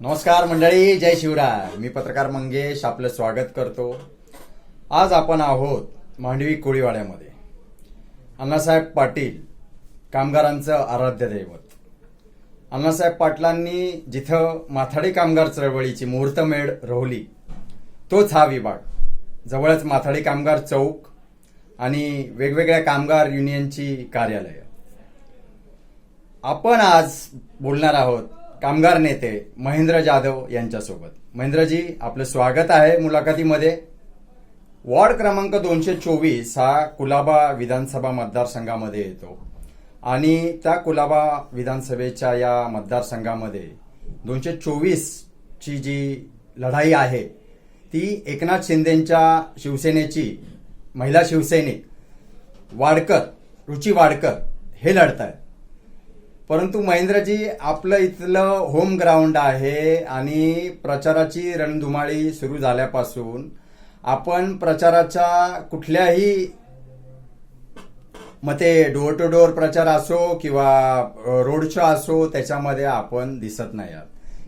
नमस्कार मंडळी, जय शिवराय. मी पत्रकार मंगेश आपलं स्वागत करतो. आज आपण आहोत मांडवी कोळीवाड्यामध्ये. अण्णासाहेब पाटील कामगारांचं आराध्य दैवत. अण्णासाहेब पाटलांनी जिथं माथाडी कामगार चळवळीची मुहूर्तमेढ रोवली तोच हा विभाग. जवळच माथाडी कामगार चौक आणि वेगवेगळ्या कामगार युनियनची कार्यालय. आपण आज बोलणार आहोत कामगार नेते महेंद्र जाधव यांच्यासोबत. महेंद्रजी, आपलं स्वागत आहे मुलाखतीमध्ये. वॉर्ड क्रमांक 224 हा कुलाबा विधानसभा मतदारसंघामध्ये येतो आणि त्या कुलाबा विधानसभेच्या या मतदारसंघामध्ये 224 ची जी लढाई आहे ती एकनाथ शिंदेंच्या शिवसेनेची महिला शिवसैनिक वाडकर, रुची वाडकर हे लढत आहेत. परंतु महेंद्रजी, आपलं इथलं होम ग्राउंड आहे आणि प्रचाराची रणधुमाळी सुरू झाल्यापासून आपण प्रचाराच्या कुठल्याही मते डोअर टू डोअर प्रचार असो किंवा रोड शो असो त्याच्यामध्ये आपण दिसत नाही आहात.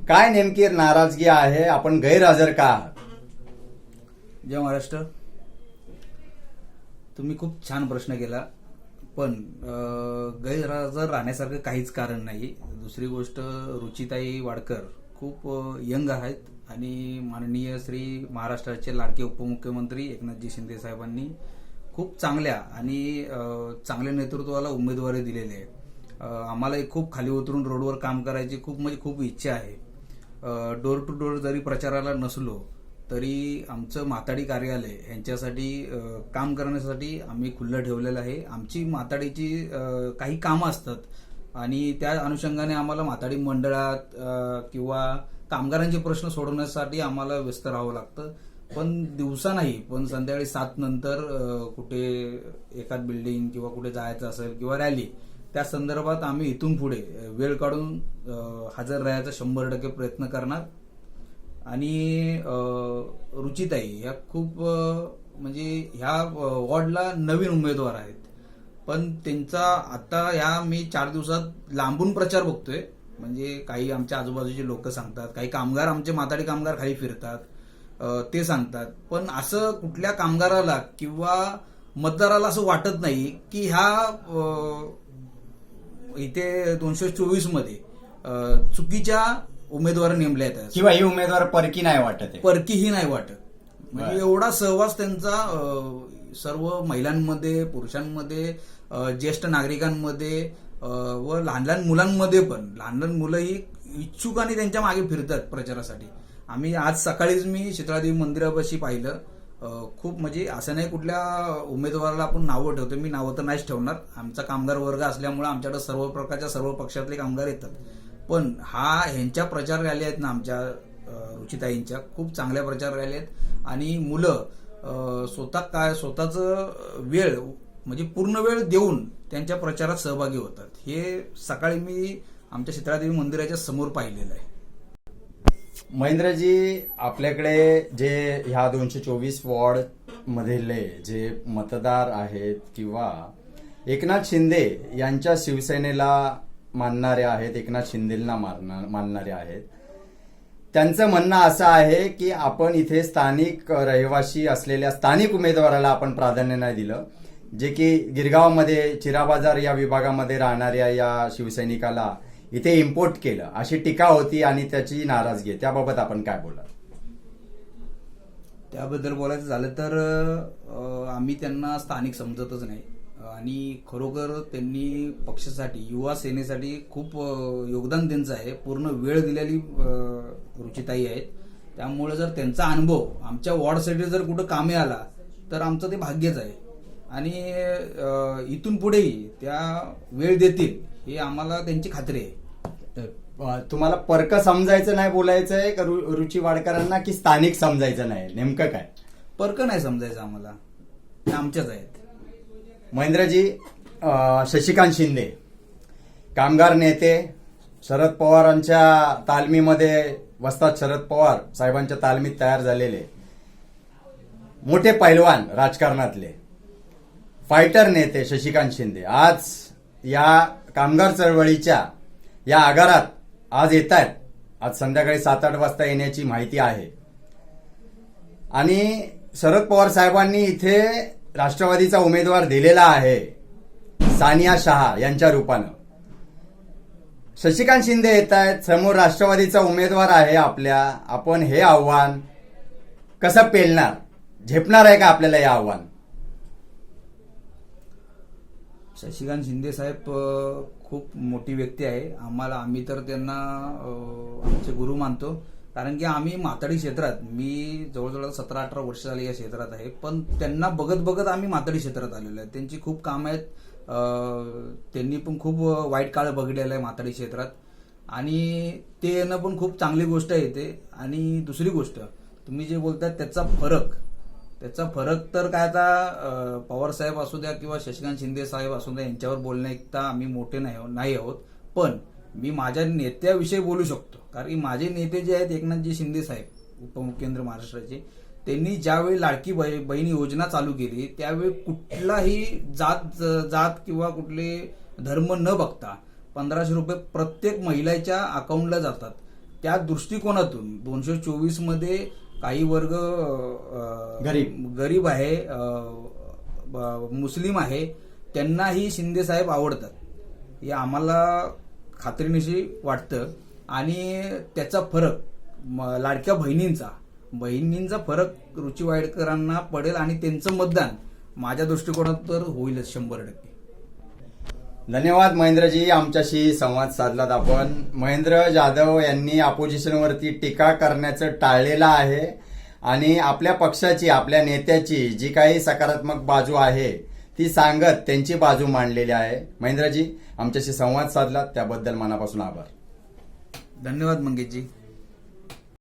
काय नेमकी नाराजगी आहे? आपण गैरहजर का आहात? जय महाराष्ट्र. तुम्ही खूप छान प्रश्न केला, पण गैरहजर राहण्यासारखं काहीच कारण नाही. दुसरी गोष्ट, रुचिताई वाडकर खूप यंग आहेत आणि माननीय श्री महाराष्ट्राचे लाडके उपमुख्यमंत्री एकनाथजी शिंदे साहेबांनी खूप चांगल्या आणि चांगल्या नेतृत्वाला उमेदवारी दिलेली आहे. आम्हालाही खूप खाली उतरून रोडवर काम करायची खूप इच्छा आहे. डोर टू डोर जरी प्रचाराला नसलो तरी आमचं माथाडी कार्यालय यांच्यासाठी काम करण्यासाठी आम्ही खुल्लं ठेवलेलं आहे. आमची माथाडीची काही कामं असतात आणि त्या अनुषंगाने आम्हाला माथाडी मंडळात किंवा कामगारांचे प्रश्न सोडवण्यासाठी आम्हाला व्यस्त राहावं लागतं. पण दिवसा नाही, पण संध्याकाळी 7 नंतर कुठे एखाद बिल्डिंग किंवा कुठे जायचं असेल किंवा रॅली, त्या संदर्भात आम्ही इथून पुढे वेळ काढून हजर राहायचा 100% प्रयत्न करणार. आणि रुचिताई ह्या खूप म्हणजे ह्या वॉर्डला नवीन उमेदवार आहेत, पण त्यांचा आता ह्या मी 4 दिवसात लांबून प्रचार बघतोय. म्हणजे काही आमच्या आजूबाजूचे लोक सांगतात, काही कामगार, आमचे माथाडी कामगार खाली फिरतात ते सांगतात, पण असं कुठल्या कामगाराला किंवा मतदाराला असं वाटत नाही की ह्या इथे 224 मध्ये चुकीच्या उमेदवार नेमले आहेत किंवा ही उमेदवार परकी नाही वाटत, परकीही नाही वाटत. म्हणजे एवढा सहवास त्यांचा सर्व महिलांमध्ये, पुरुषांमध्ये, ज्येष्ठ नागरिकांमध्ये व लहान लहान मुलांमध्ये पण. लहान लहान मुलंही इच्छुक आणि त्यांच्या मागे फिरतात प्रचारासाठी. आम्ही आज सकाळीच मी शीतळादेवी मंदिरापाशी पाहिलं. खूप म्हणजे असं नाही कुठल्या उमेदवाराला आपण नावं ठेवतो, मी नावं तर नाहीच ठेवणार. आमचा कामगार वर्ग असल्यामुळे आमच्याकडे सर्व प्रकारच्या सर्व पक्षातले कामगार येतात. पण ह्यांच्या प्रचार रॅली आहेत ना, आमच्या रुचिताईंच्या खूप चांगल्या प्रचार रॅली आहेत आणि मुलं स्वतःचं वेळ म्हणजे पूर्ण वेळ देऊन त्यांच्या प्रचारात सहभागी होतात. हे सकाळी मी आमच्या शीतळादेवी मंदिराच्या समोर पाहिलेलं आहे. महेंद्रजी, आपल्याकडे जे ह्या 224 वॉर्ड मधले जे मतदार आहेत किंवा एकनाथ शिंदे यांच्या शिवसेनेला मानणारे आहेत, एकनाथ शिंदेंना मानणारे आहेत, त्यांचं म्हणणं असं आहे की आपण इथे स्थानिक रहिवासी असलेल्या स्थानिक उमेदवाराला आपण प्राधान्य नाही दिलं, जे की गिरगावमध्ये चिराबाजार या विभागामध्ये राहणाऱ्या या शिवसैनिकाला इथे इम्पोर्ट केलं, अशी टीका होती आणि त्याची नाराजगी आहे. त्याबाबत आपण काय बोला? त्याबद्दल बोलायचं झालं तर आम्ही त्यांना स्थानिक समजतच नाही आणि खरोखर त्यांनी पक्षासाठी, युवा सेनेसाठी खूप योगदान त्यांचं आहे. पूर्ण वेळ दिलेली रुचिताई आहेत. त्यामुळे जर त्यांचा अनुभव आमच्या वॉर्डसाठी जर कुठं कामी आला तर आमचं ते भाग्यच आहे आणि इथून पुढेही त्या वेळ देतील हे आम्हाला त्यांची खात्री आहे. तुम्हाला परक समजायचं नाही बोलायचं आहे का रुची वाडकरांना, की स्थानिक समजायचं नाही? नेमकं काय? परक नाही समजायचं आम्हाला, ते आमच्याच आहेत. महेंद्रजी, शशिकांत शिंदे कामगार नेते, शरद पवारांच्या तालमीमध्ये वस्ताद शरद पवार साहेबांच्या तालमीत तयार झालेले मोठे पैलवान, राजकारणातले फायटर नेते शशिकांत शिंदे आज या कामगार चळवळीच्या या आगारात आज येत आहेत आज संध्याकाळी 7-8 वाजता येण्याची माहिती आहे. आणि शरद पवार साहेबांनी इथे राष्ट्रवादीचा उमेदवार दिलेला आहे, सानिया शहा यांच्या रूपानं. शशिकांत शिंदे येत आहेत, समोर राष्ट्रवादीचा उमेदवार आहे आपल्या. आपण हे आव्हान कसं पेलणार? झेपणार आहे का आपल्याला हे आव्हान? शशिकांत शिंदे साहेब खूप मोठी व्यक्ती आहे. आम्ही तर त्यांना आमचे गुरु मानतो. कारण की आम्ही माथाडी क्षेत्रात, मी जवळजवळ 17-18 वर्ष झाली या क्षेत्रात आहे, पण त्यांना बघत बघत आम्ही माथाडी क्षेत्रात आलेलो आहे. त्यांची खूप कामं आहेत. त्यांनी पण खूप वाईट काळ बघितलेला आहे माथाडी क्षेत्रात, आणि ते येणं पण खूप चांगली गोष्ट आहे ते. आणि दुसरी गोष्ट तुम्ही जे बोलताय त्याचा फरक तर काय, आता पवार साहेब असू द्या किंवा शशिकांत शिंदे साहेब असू द्या, यांच्यावर बोलण्याइतका आम्ही मोठे नाही आहोत. पण मी माझ्या नेत्याविषयी बोलू शकतो. कारण की माझे नेते जे आहेत, एकनाथजी शिंदे साहेब उपमुख्यमंत्री महाराष्ट्राचे, त्यांनी ज्यावेळी लाडकी बहीण योजना चालू केली त्यावेळी कुठलाही जात किंवा कुठले धर्म न बघता 1500 रुपये प्रत्येक महिलेच्या अकाउंटला जातात. त्या दृष्टिकोनातून 224 मध्ये काही वर्ग गरीब आहे, मुस्लिम आहे, त्यांनाही शिंदे साहेब आवडतात, हे आम्हाला खात्रीनिशी वाटतं. आणि त्याचा फरक लाडक्या बहिणींचा फरक रुची वाडकरांना पडेल, आणि त्यांचं मतदान माझ्या दृष्टिकोनात तर होईलच 100%. धन्यवाद महेंद्रजी, आमच्याशी संवाद साधलात आपण. महेंद्र जाधव यांनी अपोजिशनवरती टीका करण्याचं टाळलेलं आहे आणि आपल्या पक्षाची, आपल्या नेत्याची जी काही सकारात्मक बाजू आहे ती सांगत त्यांची बाजू मांडलेली आहे. महेंद्रजी, आमच्याशी संवाद साधलात त्याबद्दल मनापासून आभार. धन्यवाद मंगेशजी.